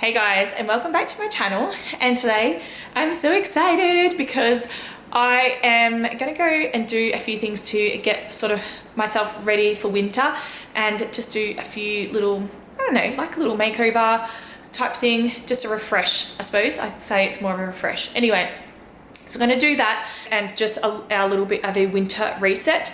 Hey guys, and welcome back to my channel. And today I'm so excited because I am gonna go and do a few things to get sort of myself ready for winter and just do a few little, I don't know, like a little makeover type thing, just a refresh, I suppose. I'd say it's more of a refresh. Anyway, so I'm gonna do that and just a little bit of a winter reset.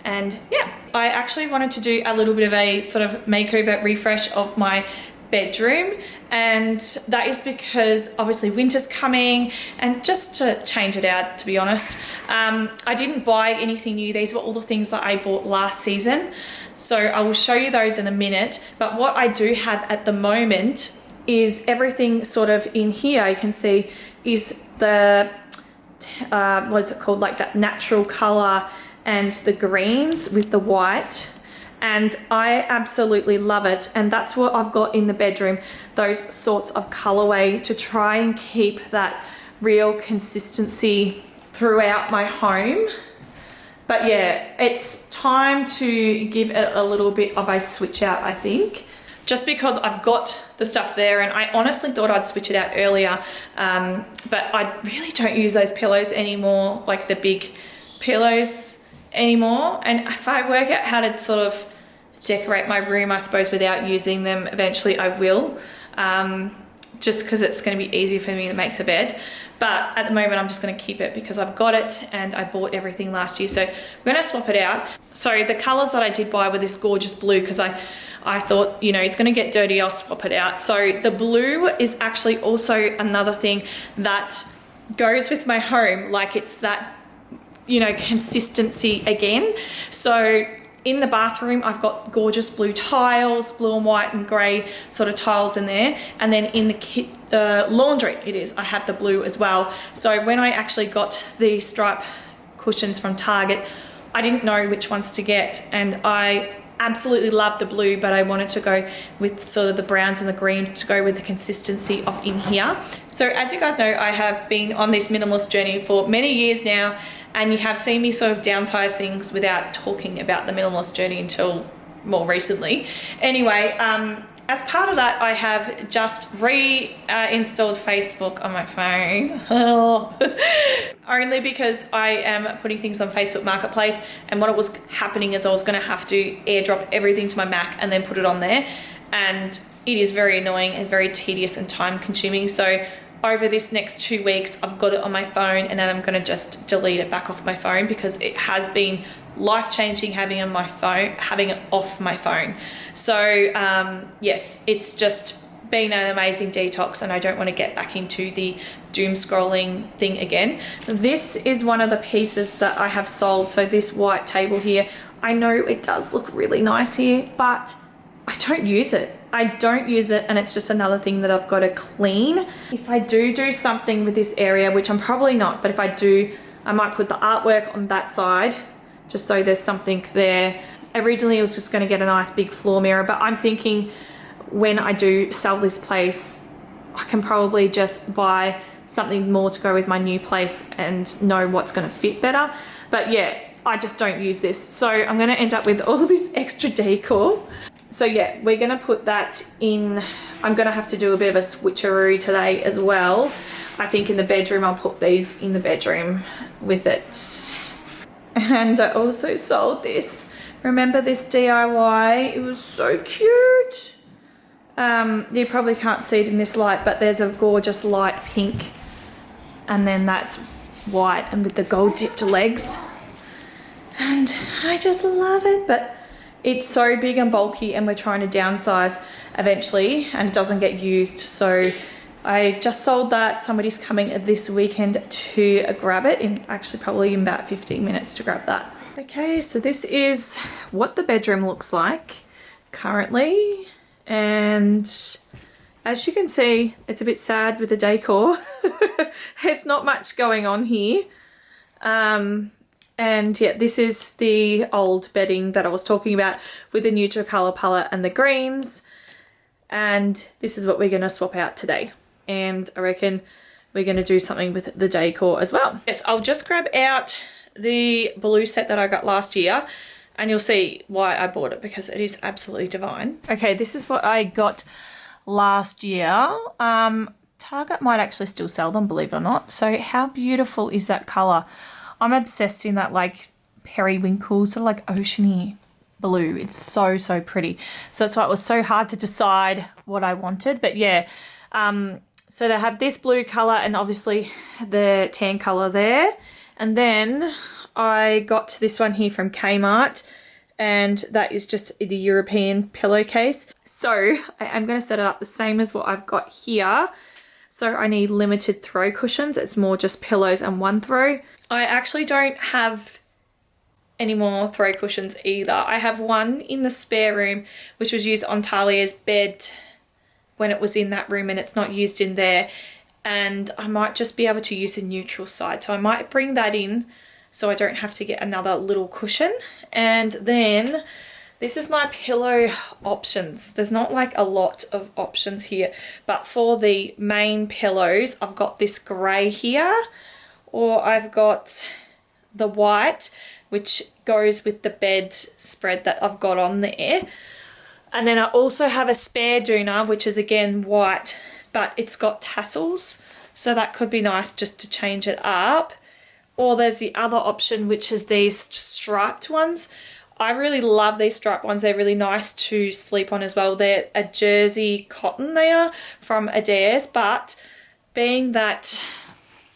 And yeah, I actually wanted to do a little bit of a sort of makeover refresh of my bedroom, and that is because obviously winter's coming, and just to change it out, to be honest, I didn't buy anything new. These were all the things that I bought last season, so I will show you those in a minute. But what I do have at the moment is everything sort of in here. You can see is the what's it called, like that natural color and the greens with the white, and I absolutely love it. And that's what I've got in the bedroom, those sorts of colorway, to try and keep that real consistency throughout my home. But yeah, it's time to give it a little bit of a switch out, I think, just because I've got the stuff there, and I honestly thought I'd switch it out earlier, but I really don't use those pillows anymore, like the big pillows anymore. And if I work out how to sort of decorate my room, I suppose, without using them, eventually I will, just because it's going to be easier for me to make the bed. But at the moment I'm just going to keep it because I've got it and I bought everything last year, so I'm going to swap it out. So the colors that I did buy were this gorgeous blue, because I thought, you know, it's going to get dirty, I'll swap it out. So the blue is actually also another thing that goes with my home, like it's that, you know, consistency again. So in the bathroom, I've got gorgeous blue tiles, blue and white and grey sort of tiles in there. And then in the laundry, I have the blue as well. So when I actually got the stripe cushions from Target, I didn't know which ones to get, and I absolutely love the blue, but I wanted to go with sort of the browns and the greens to go with the consistency of in here. So as you guys know, I have been on this minimalist journey for many years now, and you have seen me sort of downsize things without talking about the minimalist journey until more recently. Anyway, as part of that, I have just reinstalled Facebook on my phone. Only because I am putting things on Facebook Marketplace, and what it was happening is I was going to have to airdrop everything to my Mac and then put it on there, and it is very annoying and very tedious and time consuming. So over this next 2 weeks, I've got it on my phone, and then I'm going to just delete it back off my phone, because it has been life-changing having it on my phone, having it off my phone. So yes, it's just been an amazing detox, and I don't want to get back into the doom scrolling thing again. This is one of the pieces that I have sold. So this white table here, I know it does look really nice here, but I don't use it. I don't use it, and it's just another thing that I've got to clean. If I do something with this area, which I'm probably not, but if I do, I might put the artwork on that side, just so there's something there. Originally I was just going to get a nice big floor mirror, but I'm thinking when I do sell this place, I can probably just buy something more to go with my new place and know what's going to fit better. But yeah, I just don't use this, so I'm going to end up with all this extra decor. So yeah, we're going to put that in. I'm going to have to do a bit of a switcheroo today as well. I think in the bedroom, I'll put these in the bedroom with it. And I also sold this. Remember this DIY? It was so cute. You probably can't see it in this light, but there's a gorgeous light pink, and then that's white and with the gold dipped legs. And I just love it, but it's so big and bulky, and we're trying to downsize eventually, and it doesn't get used. So I just sold that. Somebody's coming this weekend to grab it, in actually probably in about 15 minutes to grab that. Okay, so this is what the bedroom looks like currently, and as you can see, it's a bit sad with the decor. There's not much going on here. And yeah, this is the old bedding that I was talking about with the neutral color palette and the greens. And this is what we're going to swap out today. And I reckon we're going to do something with the decor as well. Yes, I'll just grab out the blue set that I got last year, and you'll see why I bought it, because it is absolutely divine. Okay, this is what I got last year. Target might actually still sell them, believe it or not. So how beautiful is that colour? I'm obsessed in that like periwinkle, sort of like oceany blue. It's so, so pretty. So that's why it was so hard to decide what I wanted. But yeah, so they have this blue colour and obviously the tan colour there. And then I got this one here from Kmart, and that is just the European pillowcase. So I am going to set it up the same as what I've got here. So I need limited throw cushions. It's more just pillows and one throw. I actually don't have any more throw cushions either. I have one in the spare room, which was used on Talia's bed when it was in that room, and it's not used in there. And I might just be able to use a neutral side. So I might bring that in so I don't have to get another little cushion. And then this is my pillow options. There's not like a lot of options here, but for the main pillows, I've got this grey here, or I've got the white, which goes with the bed spread that I've got on there. And then I also have a spare doona, which is again white, but it's got tassels. So that could be nice just to change it up. Or there's the other option, which is these striped ones. I really love these striped ones. They're really nice to sleep on as well. They're a jersey cotton, they are, from Adair's, but being that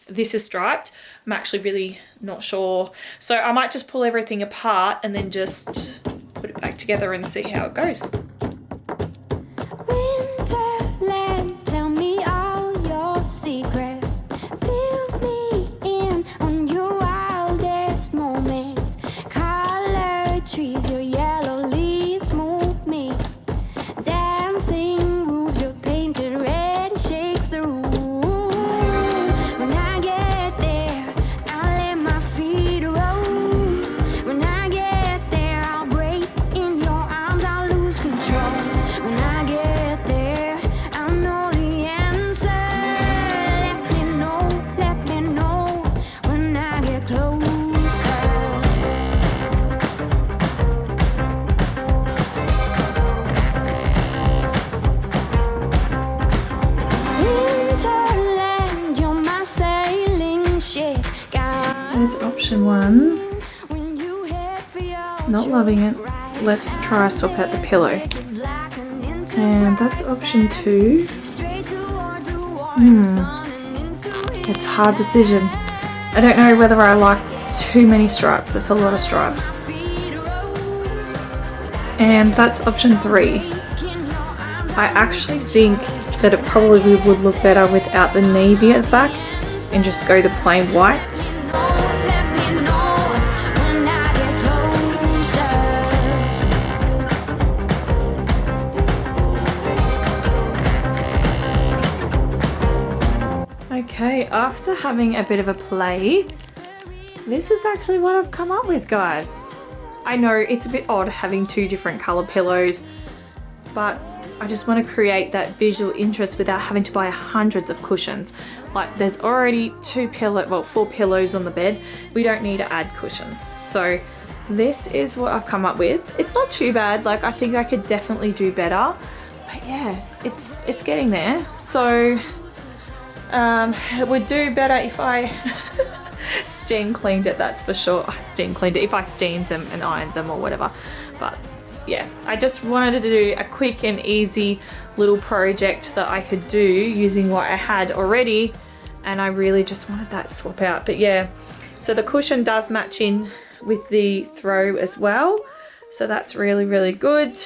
this is striped, I'm actually really not sure. So I might just pull everything apart and then just put it back together and see how it goes. Winterland, tell me all your secrets. Fill me in on your wildest moments. Colored trees, your yellow leaves move me. Dancing roofs, your painted red shakes the room. When I get there, I'll let my feet roam. When I get there, I'll break in your arms, I'll lose control. When I get there, I'll know the answer. Let me know when I get closer. Winterland, you're my sailing ship. There's option one. When you head for your Not loving it. Let's try swap out the pillow. And that's option two. It's a hard decision. I don't know whether I like too many stripes. That's a lot of stripes. And that's option three. I actually think that it probably would look better without the navy at the back and just go the plain white. Okay, after having a bit of a play, this is actually what I've come up with, guys. I know it's a bit odd having two different colour pillows, but I just want to create that visual interest without having to buy hundreds of cushions. Like there's already four pillows on the bed. We don't need to add cushions. So this is what I've come up with. It's not too bad. Like I think I could definitely do better, but yeah, it's getting there. So it would do better if I steam cleaned it, that's for sure. Steam cleaned it, if I steamed them and ironed them or whatever. But yeah, I just wanted to do a quick and easy little project that I could do using what I had already, and I really just wanted that swap out. But yeah, so the cushion does match in with the throw as well, so that's really, really good.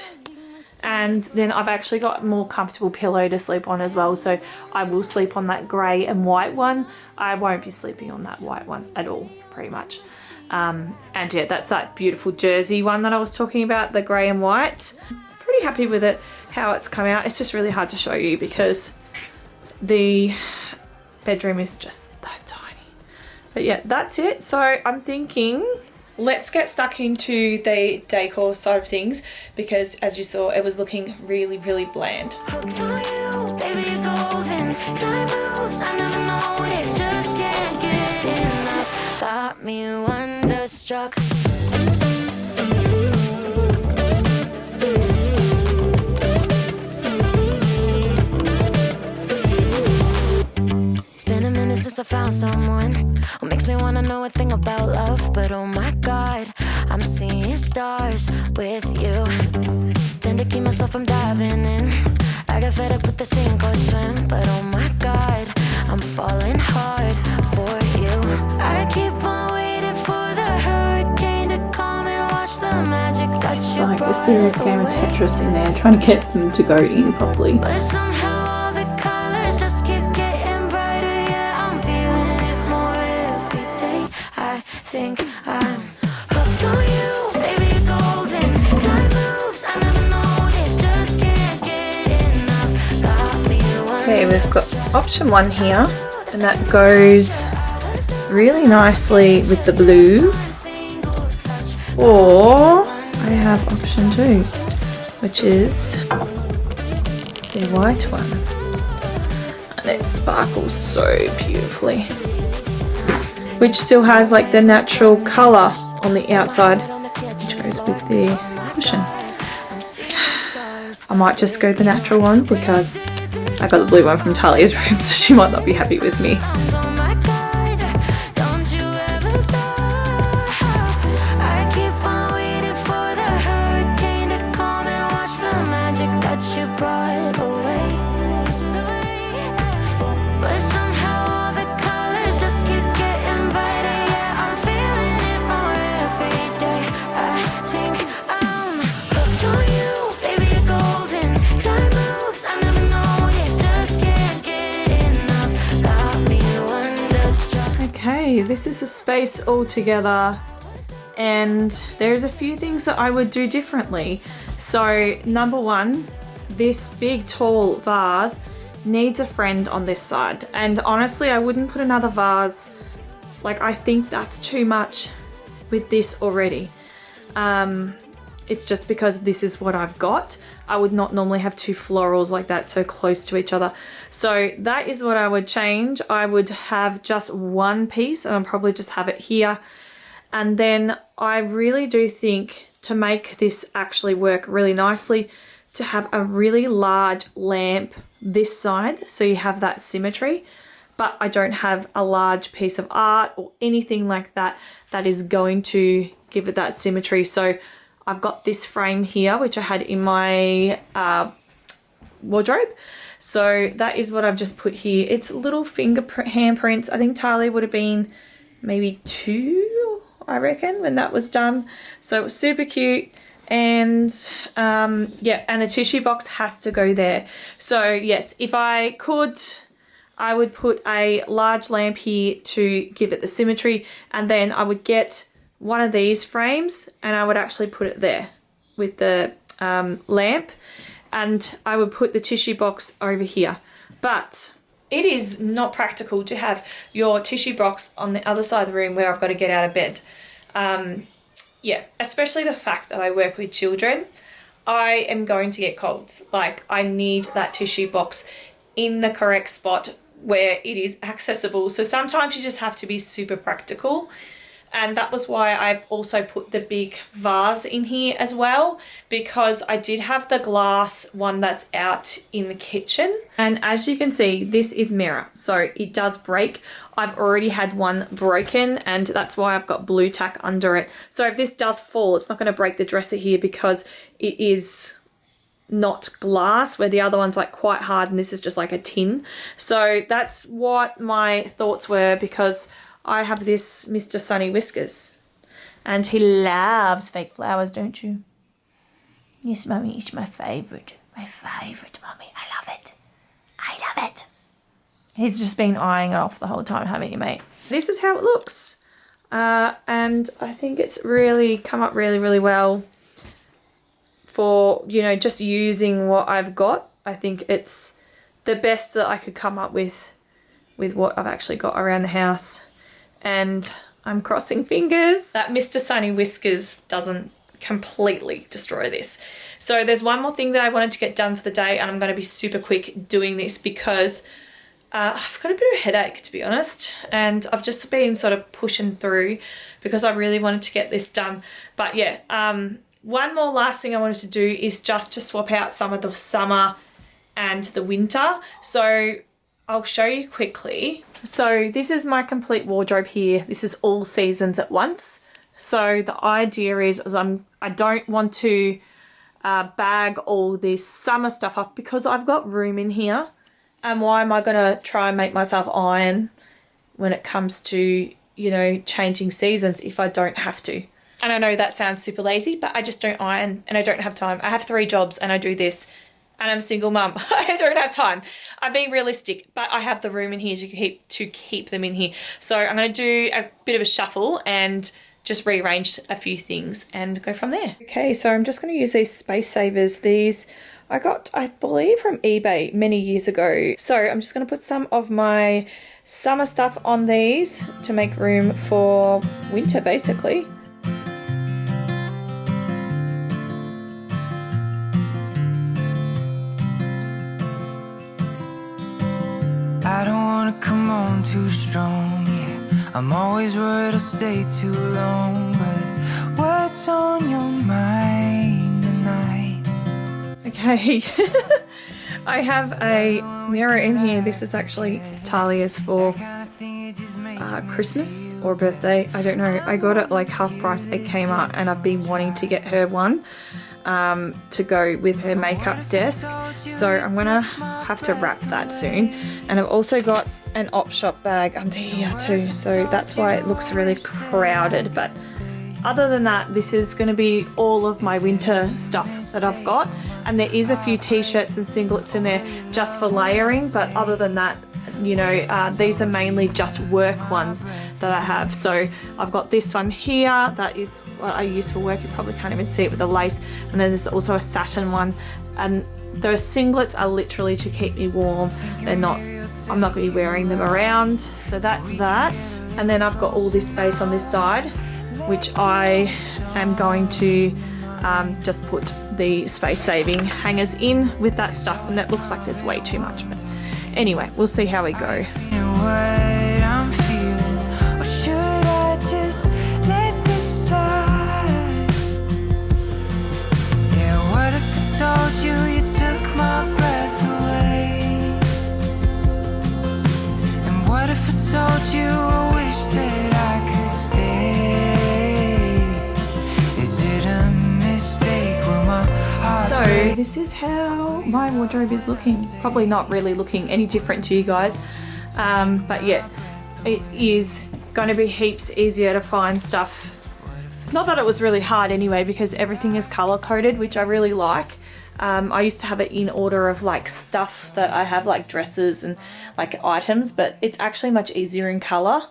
And then I've actually got a more comfortable pillow to sleep on as well, so I will sleep on that grey and white one. I won't be sleeping on that white one at all, pretty much. And yeah, that's that beautiful jersey one that I was talking about, the grey and white. Pretty happy with it, how it's come out. It's just really hard to show you because the bedroom is just that tiny. But yeah, that's it. So I'm thinking let's get stuck into the decor side of things, because as you saw, it was looking really, really bland. Hooked on you, baby, you're golden. Time moves, I never noticed, just can't get enough. Got me wonderstruck. I found someone who makes me wanna know a thing about love. But oh my God, I'm seeing stars with you. Tend to keep myself from diving in. I get fed up with the sink or swim. But oh my God, I'm falling hard for you. I keep on waiting for the hurricane to come and watch the magic that you Like a brought serious game of away. Tetris in there, trying to get them to go in properly. But somehow all the colors just keep getting brighter. Yeah, I'm feeling it more every day. I think I'm hooked on you, baby, you're golden. Time moves, I never noticed, just can't get enough. Got me Okay, we've got wondering. option 1 here, and that goes really nicely with the blue. Or I have option 2, which is the white one, and it sparkles so beautifully, which still has like the natural colour on the outside, which goes with the cushion. I might just go the natural one because I got the blue one from Talia's room, so she might not be happy with me. Oh my God, don't you ever stop. I keep on waiting for the hurricane to come and watch the magic that you brought away. But somehow all the colors just keep getting brighter. Yeah, I'm feeling it more every day. I think I'm hooked on you, baby, you're golden. Time moves, I never noticed, just can't get enough. Got me wonderstruck. Okay, this is a space all together, and there's a few things that I would do differently. So number 1, this big tall vase needs a friend on this side, and honestly I wouldn't put another vase, like I think that's too much with this already. It's just because this is what I've got. I would not normally have 2 florals like that so close to each other. So that is what I would change. I would have just 1 piece, and I'll probably just have it here. And then I really do think, to make this actually work really nicely, to have a really large lamp this side, so you have that symmetry. But I don't have a large piece of art or anything like that that is going to give it that symmetry. So I've got this frame here, which I had in my wardrobe. So that is what I've just put here. It's little handprints. I think Talia would have been maybe 2, I reckon, when that was done. So it was super cute. And yeah, and the tissue box has to go there. So yes, if I could, I would put a large lamp here to give it the symmetry, and then I would get one of these frames and I would actually put it there with the lamp, and I would put the tissue box over here. But it is not practical to have your tissue box on the other side of the room where I've got to get out of bed. Yeah, especially the fact that I work with children. I am going to get colds. Like, I need that tissue box in the correct spot where it is accessible. So sometimes you just have to be super practical. And that was why I also put the big vase in here as well, because I did have the glass one that's out in the kitchen. And as you can see, this is mirror, so it does break. I've already had one broken, and that's why I've got blue tack under it. So if this does fall, it's not going to break the dresser here because it is not glass, where the other one's like quite hard and this is just like a tin. So that's what my thoughts were, because I have this Mr. Sunny Whiskers and he loves fake flowers, don't you? Yes, Mummy, it's my favourite. My favourite, Mummy. I love it. I love it. He's just been eyeing it off the whole time, haven't you, mate? This is how it looks. And I think it's really come up really, really well for, you know, just using what I've got. I think it's the best that I could come up with what I've actually got around the house. And I'm crossing fingers that Mr. Sunny Whiskers doesn't completely destroy this. So there's one more thing that I wanted to get done for the day, and I'm going to be super quick doing this because I've got a bit of a headache, to be honest, and I've just been sort of pushing through because I really wanted to get this done. But yeah, one more last thing I wanted to do is just to swap out some of the summer and the winter. So I'll show you quickly. So this is my complete wardrobe here. This is all seasons at once. So the idea is I don't want to bag all this summer stuff off because I've got room in here. And why am I going to try and make myself iron when it comes to, you know, changing seasons if I don't have to? And I know that sounds super lazy, but I just don't iron and I don't have time. I have 3 jobs and I do this and I'm a single mum. I don't have time. I'm being realistic, but I have the room in here to keep them in here. So I'm going to do a bit of a shuffle and just rearrange a few things and go from there. Okay, so I'm just going to use these space savers. These I got, I believe, from eBay many years ago. So I'm just going to put some of my summer stuff on these to make room for winter, basically. I don't wanna come on too strong, yeah. I'm always worried I'll stay too long, but what's on your mind tonight? Okay, I have a mirror in here. This is actually Talia's for Christmas or birthday. I don't know. I got it like half price at Kmart and I've been wanting to get her one to go with her makeup desk. So I'm gonna have to wrap that soon. And I've also got an op shop bag under here too. So that's why it looks really crowded. But other than that, this is going to be all of my winter stuff that I've got. And there is a few t-shirts and singlets in there just for layering. But other than that, you know, these are mainly just work ones that I have. So I've got this one here that is what I use for work. You probably can't even see it with the lace. And then there's also a satin one. And those singlets are literally to keep me warm. They're not, I'm not going to be wearing them around. So that's that. And then I've got all this space on this side, which I am going to just put the space saving hangers in with that stuff. And that looks like there's way too much. But anyway, we'll see how we go. Told you you took my breath away. And what if I told you I wish that I could stay? Is it a mistake? Will my heart So this is how my wardrobe is looking. Probably not really looking any different to you guys. But yeah, it is going to be heaps easier to find stuff. Not that it was really hard anyway, because everything is color coded, which I really like. I used to have it in order of like stuff that I have, like dresses and like items, but it's actually much easier in color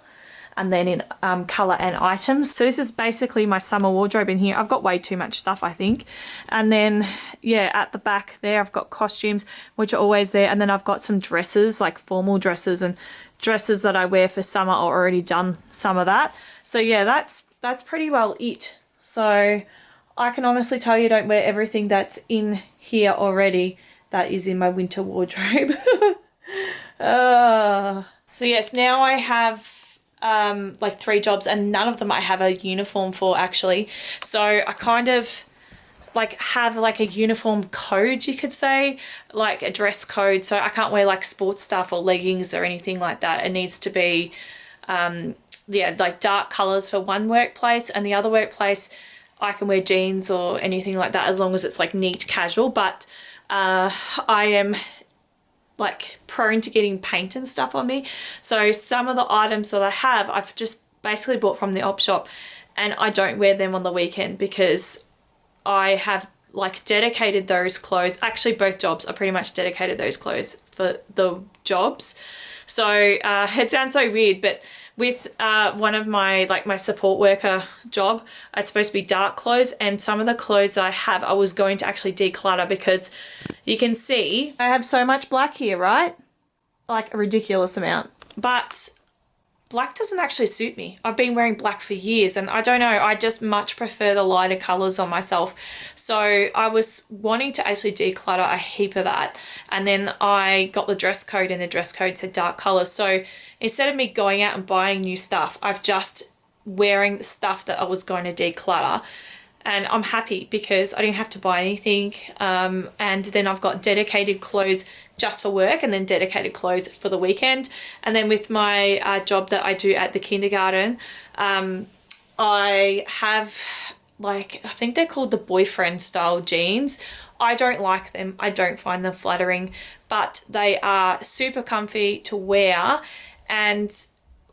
and then in color and items. So this is basically my summer wardrobe in here. I've got way too much stuff, I think. And then yeah, at the back there I've got costumes, which are always there, and then I've got some dresses, like formal dresses and dresses that I wear for summer. I've already done some of that. So yeah, that's pretty well it. So I can honestly tell you, don't wear everything that's in here already that is in my winter wardrobe. So yes, now I have like 3 jobs and none of them I have a uniform for actually. So I kind of like have like a uniform code, you could say, like a dress code. So I can't wear like sports stuff or leggings or anything like that. It needs to be yeah, like dark colors for one workplace, and the other workplace I can wear jeans or anything like that as long as it's like neat casual. But I am like prone to getting paint and stuff on me. So some of the items that I have, I've just basically bought from the op shop, and I don't wear them on the weekend because I have like dedicated those clothes. Actually, both jobs are pretty much dedicated those clothes for the jobs. So it sounds so weird, but with one of my, like my support worker job, it's supposed to be dark clothes, and some of the clothes that I have, I was going to actually declutter because you can see I have so much black here, right? Like a ridiculous amount. But black doesn't actually suit me. I've been wearing black for years, and I don't know, I just much prefer the lighter colors on myself. So I was wanting to actually declutter a heap of that, and then I got the dress code, and the dress code said dark colors. So instead of me going out and buying new stuff, I've just wearing the stuff that I was going to declutter, and I'm happy because I didn't have to buy anything. And then I've got dedicated clothes just for work and then dedicated clothes for the weekend. And then with my job that I do at the kindergarten, I have like, I think they're called the boyfriend style jeans. I don't like them. I don't find them flattering, but they are super comfy to wear. And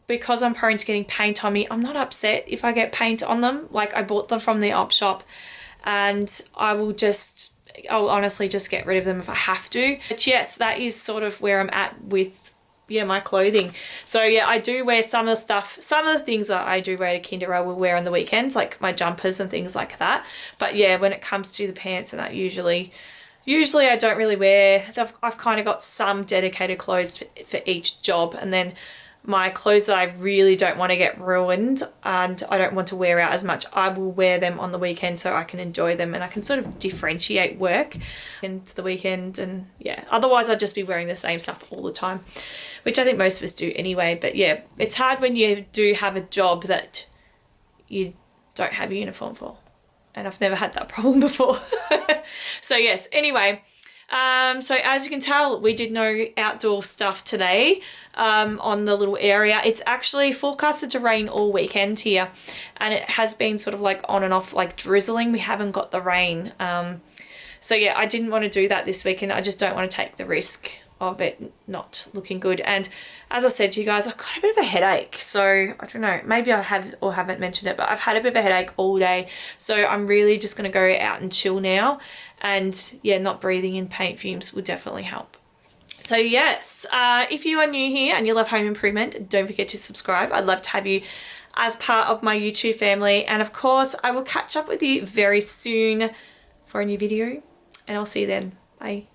because I'm prone to getting paint on me, I'm not upset if I get paint on them. Like, I bought them from the op shop and I'll honestly just get rid of them if I have to. But yes, that is sort of where I'm at with my clothing. So yeah, I do wear some of the things that I do wear to kinder I will wear on the weekends, like my jumpers and things like that. But yeah, when it comes to the pants and that, usually I don't really wear. I've kind of got some dedicated clothes for each job, and then my clothes that I really don't want to get ruined and I don't want to wear out as much, I will wear them on the weekend so I can enjoy them and I can sort of differentiate work into the weekend. And yeah, otherwise I'd just be wearing the same stuff all the time, which I think most of us do anyway. But yeah, it's hard when you do have a job that you don't have a uniform for, and I've never had that problem before. So yes, anyway, so as you can tell, we did no outdoor stuff today on the little area. It's actually forecasted to rain all weekend here, and it has been sort of like on and off, like drizzling. We haven't got the rain. So yeah, I didn't want to do that this weekend. I just don't want to take the risk of it not looking good. And as I said to you guys, I've got a bit of a headache. So I don't know, maybe I have or haven't mentioned it, but I've had a bit of a headache all day. So I'm really just going to go out and chill now. And yeah, not breathing in paint fumes will definitely help. So yes, if you are new here and you love home improvement, don't forget to subscribe. I'd love to have you as part of my YouTube family. And of course, I will catch up with you very soon for a new video, and I'll see you then. Bye.